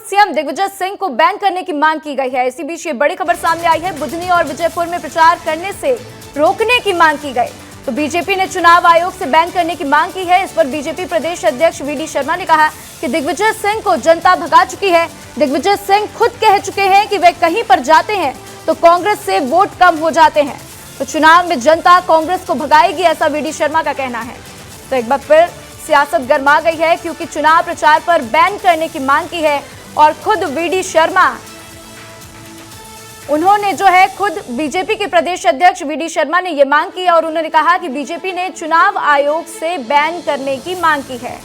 CM Digvijay Singh को ban करने की मांग की गई है। इसी बीच ये बड़ी खबर सामने आई है, बुधनी और विजयपुर में प्रचार करने से रोकने की मांग की गई। तो बीजेपी ने चुनाव आयोग से बैन करने की मांग की है। इस पर बीजेपी प्रदेश अध्यक्ष वीडी शर्मा ने कहा कि दिग्विजय सिंह को जनता भगा चुकी है। दिग्विजय सिंह खुद कह चुके हैं कि वे कहीं पर जाते हैं तो कांग्रेस से वोट कम हो जाते हैं, तो चुनाव में जनता कांग्रेस को भगाएगी, ऐसा वीडी शर्मा का कहना है। तो एक बार फिर सियासत गर्मा गई है, क्योंकि चुनाव प्रचार पर बैन करने की मांग की है और खुद वीडी शर्मा, उन्होंने जो है खुद बीजेपी के प्रदेश अध्यक्ष वीडी शर्मा ने यह मांग की और उन्होंने कहा कि बीजेपी ने चुनाव आयोग से बैन करने की मांग की है।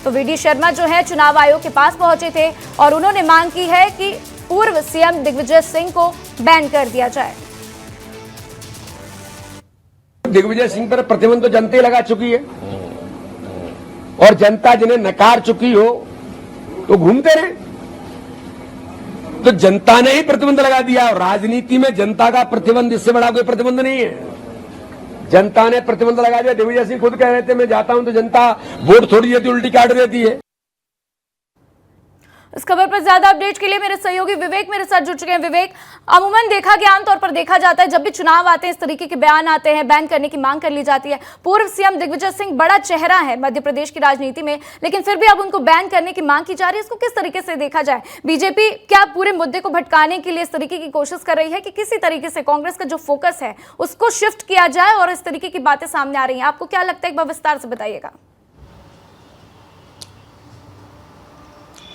तो वीडी शर्मा जो है चुनाव आयोग के पास पहुंचे थे और उन्होंने मांग की है कि पूर्व सीएम दिग्विजय सिंह को बैन कर दिया जाए। दिग्विजय सिंह पर प्रतिबंध तो जनता लगा चुकी है और जनता जिन्हें नकार चुकी हो तो घूमते रहे। तो जनता ने ही प्रतिबंध लगा दिया और राजनीति में जनता का प्रतिबंध, इससे बड़ा कोई प्रतिबंध नहीं है। जनता ने प्रतिबंध लगा दिया। दिग्विजय सिंह खुद कह रहे थे मैं जाता हूं तो जनता वोट थोड़ी देती, उल्टी काट देती है। इस खबर पर ज्यादा अपडेट के लिए मेरे सहयोगी विवेक मेरे साथ जुड़ चुके हैं। विवेक, अमूमन देखा गया, आमतौर पर देखा जाता है जब भी चुनाव आते हैं इस तरीके के बयान आते हैं, बैन करने की मांग कर ली जाती है। पूर्व सीएम दिग्विजय सिंह बड़ा चेहरा है मध्य प्रदेश की राजनीति में, लेकिन फिर भी अब उनको बैन करने की मांग की जा रही है। इसको किस तरीके से देखा जाए? बीजेपी क्या पूरे मुद्दे को भटकाने के लिए इस तरीके की कोशिश कर रही है कि किसी तरीके से कांग्रेस का जो फोकस है उसको शिफ्ट किया जाए और इस तरीके की बातें सामने आ रही है? आपको क्या लगता है, एक बार विस्तार से बताइएगा।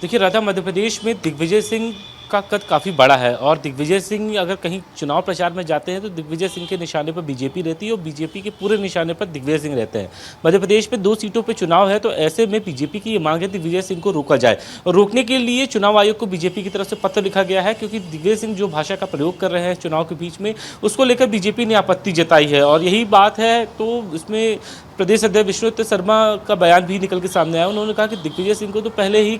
देखिए राधा, मध्य प्रदेश में दिग्विजय सिंह का कद काफ़ी बड़ा है और दिग्विजय सिंह अगर कहीं चुनाव प्रचार में जाते हैं तो दिग्विजय सिंह के निशाने पर बीजेपी रहती है और बीजेपी के पूरे निशाने पर दिग्विजय सिंह रहते हैं। मध्य प्रदेश में 2 सीटों पर चुनाव है, तो ऐसे में बीजेपी की ये मांग है दिग्विजय सिंह को रोका जाए और रोकने के लिए चुनाव आयोग को बीजेपी की तरफ से पत्र लिखा गया है, क्योंकि दिग्विजय सिंह जो भाषा का प्रयोग कर रहे हैं चुनाव के बीच में, उसको लेकर बीजेपी ने आपत्ति जताई है और यही बात है। तो इसमें प्रदेश अध्यक्ष विष्णुदत्त शर्मा का बयान भी निकल के सामने आया। उन्होंने कहा कि दिग्विजय सिंह को तो पहले ही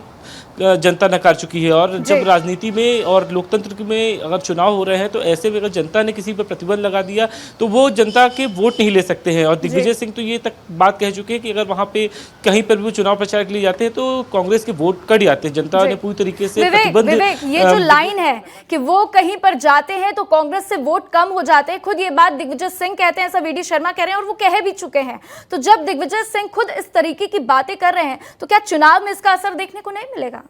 जनता नकार चुकी है और जब राजनीति में और लोकतंत्र में अगर चुनाव हो रहे हैं तो ऐसे में अगर जनता ने किसी पर प्रतिबंध लगा दिया तो वो जनता के वोट नहीं ले सकते हैं। और दिग्विजय सिंह तो ये तक बात कह चुके हैं कि अगर वहां पे कहीं पर भी वो चुनाव प्रचार के लिए जाते हैं तो कांग्रेस के वोट कट जाते हैं। जनता ने पूरी तरीके से प्रतिबंध, ये जो लाइन है कि वो कहीं पर जाते हैं तो कांग्रेस से वोट कम हो जाते हैं, खुद ये बात दिग्विजय सिंह कहते हैं, ऐसा वीडी शर्मा कह रहे हैं और वो कह भी चुके हैं। तो जब दिग्विजय सिंह खुद इस तरीके की बातें कर रहे हैं तो क्या चुनाव में इसका असर देखने को नहीं मिलेगा?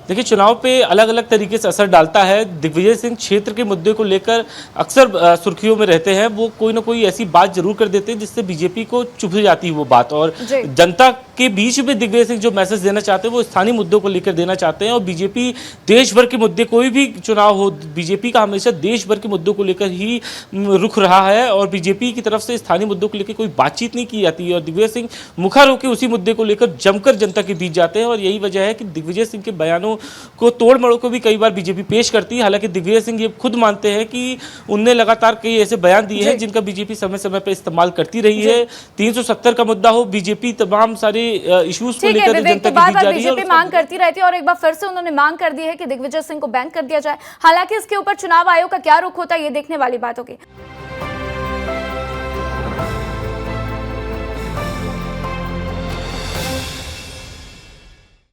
देखिए, चुनाव पे अलग अलग तरीके से असर डालता है। दिग्विजय सिंह क्षेत्र के मुद्दे को लेकर अक्सर सुर्खियों में रहते हैं। वो कोई ना कोई ऐसी बात जरूर कर देते हैं जिससे बीजेपी को चुभ जाती है वो बात, और जनता के बीच में दिग्विजय सिंह जो मैसेज देना चाहते हैं वो स्थानीय मुद्दों को लेकर देना चाहते हैं। और बीजेपी देश भर के मुद्दे, कोई भी चुनाव हो, बीजेपी का हमेशा देश भर के मुद्दों को लेकर ही रुख रहा है और बीजेपी की तरफ से स्थानीय मुद्दों को लेकर कोई बातचीत नहीं की जाती है। और दिग्विजय सिंह मुखर होकर उसी मुद्दे को लेकर जमकर जनता के बीच जाते हैं और यही वजह है कि दिग्विजय सिंह के बयानों को तोड़ मड़ोड़ को भी कई बार बीजेपी पेश करती है। हालांकि दिग्विजय सिंह ये खुद मानते हैं कि उनने लगातार कई ऐसे बयान दिए हैं जिनका बीजेपी समय समय पर इस्तेमाल करती रही है। 370 का मुद्दा हो, बीजेपी तमाम सारे इश्यूज को लेकर जनता के बीच जा रही है। बीजेपी मांग करती रहती है और एक बार फिर से उन्होंने मांग कर दी है कि दिग्विजय सिंह को बैन कर दिया जाए। हालांकि इसके ऊपर चुनाव आयोग का क्या रुख होता है ये देखने वाली बात होगी।